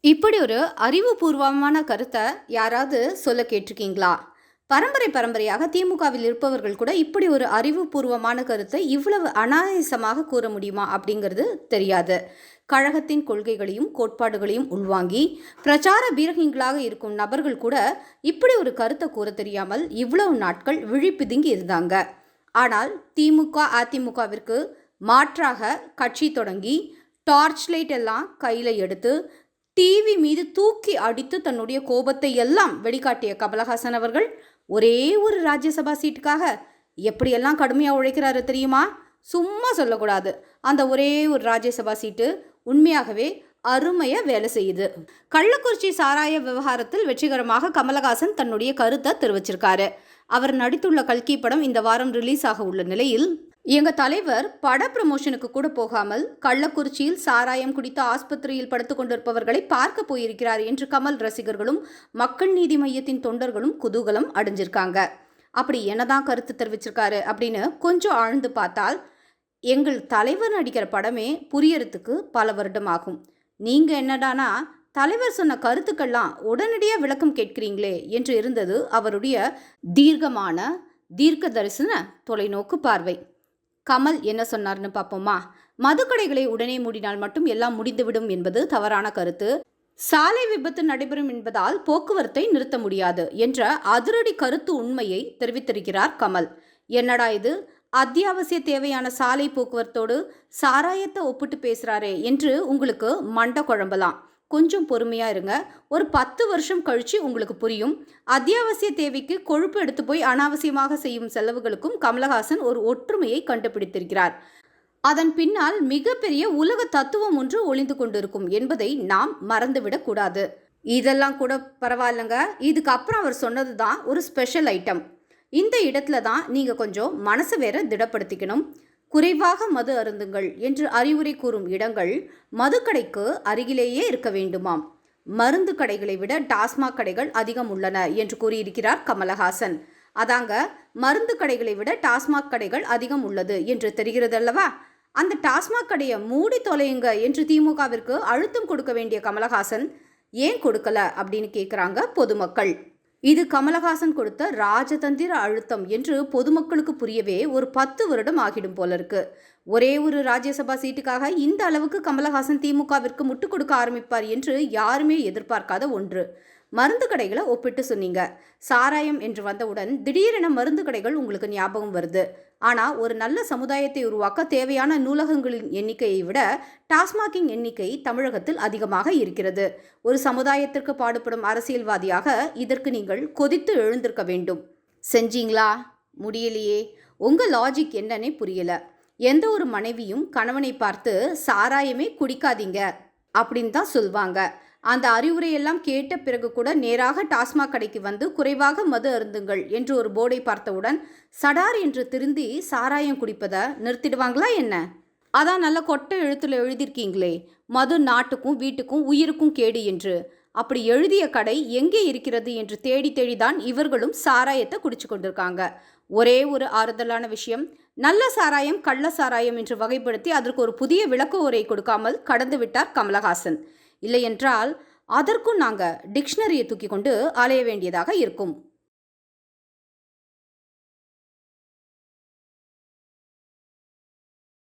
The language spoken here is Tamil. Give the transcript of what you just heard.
இப்படி ஒரு அறிவுபூர்வமான கருத்தை யாராவது சொல்ல கேட்டிருக்கீங்களா? பரம்பரையாக திமுகவில் இருப்பவர்கள் கூட இப்படி ஒரு அறிவுபூர்வமான கருத்தை இவ்வளவு அனாயாசமாக கூற முடியுமா அப்படிங்கிறது தெரியாது. கழகத்தின் கொள்கைகளையும் கோட்பாடுகளையும் உள்வாங்கி பிரச்சார பீரகிங்களாக இருக்கும் நபர்கள் கூட இப்படி ஒரு கருத்தை கூற தெரியாமல் இவ்வளவு நாட்கள் விழிப்பிதுங்கி இருந்தாங்க. ஆனால் திமுக அதிமுகவிற்கு மாற்றாக கட்சி தொடங்கி டார்ச் லைட் எல்லாம் கையில் எடுத்து டிவி மீது தூக்கி அடித்து தன்னுடைய கோபத்தை எல்லாம் வெளிக்காட்டிய கமலஹாசன் அவர்கள் ஒரே ஒரு ராஜ்யசபா சீட்டுக்காக எப்படியெல்லாம் கடுமையாக உழைக்கிறாரு தெரியுமா? சும்மா சொல்லக்கூடாது. அந்த ஒரே ஒரு ராஜ்யசபா சீட்டு உண்மையாகவே அருமையாக வேலை செய்யுது. கள்ளக்குறிச்சி சாராய விவகாரத்தில் வெற்றிகரமாக கமலஹாசன் தன்னுடைய கருத்தை தெரிவிச்சிருக்காரு. அவர் நடித்துள்ள கல்கி படம் இந்த வாரம் ரிலீஸ் ஆக உள்ள நிலையில் எங்க தலைவர் பட ப்ரமோஷனுக்கு கூட போகாமல் கள்ளக்குறிச்சியில் சாராயம் குடித்து ஆஸ்பத்திரியில் படுத்து கொண்டிருப்பவர்களை பார்க்க போயிருக்கிறார் என்று கமல் ரசிகர்களும் மக்கள் நீதி மையத்தின் தொண்டர்களும் குதூகலம் அடைஞ்சிருக்காங்க. அப்படி என்னதான் கருத்து தெரிவிச்சிருக்காரு அப்படின்னு கொஞ்சம் ஆழ்ந்து பார்த்தால் எங்கள் தலைவர் நடிக்கிற படமே புரியறதுக்கு பல வருடம் ஆகும். நீங்க என்னடானா தலைவர் சொன்ன கருத்துக்கெல்லாம் உடனடியாக விளக்கம் கேட்கிறீங்களே என்று இருந்தது அவருடைய தீர்க்க தரிசன தொலைநோக்கு பார்வை. கமல் என்ன சொன்னார்னு பார்ப்போமா? மதுக்கடைகளை உடனே மூடினால் மட்டும் எல்லாம் முடிந்துவிடும் என்பது தவறான கருத்து. சாலை விபத்து நடைபெறும் என்பதால் போக்குவரத்தை நிறுத்த முடியாது என்ற அதிரடி கருத்து உண்மையை தெரிவித்திருக்கிறார் கமல். என்னடா இது, அத்தியாவசிய தேவையான சாலை போக்குவரத்தோடு சாராயத்தை ஒப்பிட்டு பேசுகிறாரே என்று உங்களுக்கு மண்ட குழம்பலாம். கொஞ்சம் பொறுமையாக இருங்க. ஒரு 10 வருஷம் கழித்து உங்களுக்கு புரியும். அத்தியாவசிய தேவைக்கு கொழுப்பு எடுத்து போய் அனாவசியமாக செய்யும் செலவுகளுக்கும் கமலஹாசன் ஒரு ஒற்றுமையை கண்டுபிடித்திருக்கிறார். அதன் பின்னால் மிகப்பெரிய உலக தத்துவம் ஒன்று ஒளிந்து கொண்டிருக்கும் என்பதை நாம் மறந்துவிடக்கூடாது. இதெல்லாம் கூட பரவாயில்லைங்க, இதுக்கு அப்புறம் அவர் சொன்னது தான் ஒரு ஸ்பெஷல் ஐட்டம். இந்த இடத்துல தான் நீங்கள் கொஞ்சம் மனசை வேற திடப்படுத்திக்கணும். குறைவாக மது அருந்துங்கள் என்று அறிவுரை கூறும் இடங்கள் மதுக்கடைக்கு அருகிலேயே இருக்க வேண்டுமாம். மருந்து கடைகளை விட டாஸ்மாக் கடைகள் அதிகம் உள்ளன என்று கூறியிருக்கிறார் கமலஹாசன். அதாங்க, மருந்து கடைகளை விட டாஸ்மாக் கடைகள் அதிகம் உள்ளது என்று தெரிகிறது அல்லவா? அந்த டாஸ்மாக் கடையை மூடி தொலையுங்க என்று திமுகவிற்கு அழுத்தம் கொடுக்க வேண்டிய கமலஹாசன் ஏன் கொடுக்கல அப்படின்னு கேட்குறாங்க பொதுமக்கள். இது கமலஹாசன் கொடுத்த ராஜதந்திர அழுத்தம் என்று பொதுமக்களுக்கு புரியவே ஒரு 10 வருடம் ஆகிடும் போல இருக்கு. ஒரே ஒரு ராஜ்யசபா சீட்டுக்காக இந்த அளவுக்கு கமலஹாசன் திமுகவிற்கு முட்டு கொடுக்க ஆரம்பிப்பார் என்று யாருமே எதிர்பார்க்காத ஒன்று. மருந்து கடைகளை ஒப்பிட்டு சொன்னீங்க. சாராயம் என்று வந்தவுடன் திடீரென மருந்து கடைகள் உங்களுக்கு ஞாபகம் வருது. ஆனால் ஒரு நல்ல சமுதாயத்தை உருவாக்க தேவையான நூலகங்களின் எண்ணிக்கையை விட டாஸ்மாகின் எண்ணிக்கை தமிழகத்தில் அதிகமாக இருக்கிறது. ஒரு சமுதாயத்திற்கு பாடுபடும் அரசியல்வாதியாக இதற்கு நீங்கள் கொதித்து எழுந்திருக்க வேண்டும். செஞ்சீங்களா? முடியலையே. உங்கள் லாஜிக் என்னன்னே புரியல. எந்த ஒரு மனைவியும் கணவனை பார்த்து சாராயமே குடிக்காதீங்க அப்படின்னு தான் சொல்வாங்க. அந்த அறிவுரையெல்லாம் கேட்ட பிறகு கூட நேராக டாஸ்மாக் கடைக்கு வந்து குறைவாக மது அருந்துங்கள் என்று ஒரு போர்டை பார்த்தவுடன் சடார் என்று திருந்தி சாராயம் குடிப்பதை நிறுத்திடுவாங்களா என்ன? அதான் நல்ல கொட்டை எழுத்துல எழுதியிருக்கீங்களே, மது நாட்டுக்கும் வீட்டுக்கும் உயிருக்கும் கேடு என்று. அப்படி எழுதிய கடை எங்கே இருக்கிறது என்று தேடி தேடிதான் இவர்களும் சாராயத்தை குடிச்சு கொண்டிருக்காங்க. ஒரே ஒரு ஆறுதலான விஷயம், நல்ல சாராயம் கள்ள சாராயம் என்று வகைப்படுத்தி அதற்கு ஒரு புதிய விளக்க உரை கொடுக்காமல் கடந்து விட்டார் கமலஹாசன். இல்லையென்றால் அதற்கும் நாங்கள் டிக்ஷனரியை தூக்கி கொண்டு அலைய வேண்டியதாக இருக்கும்.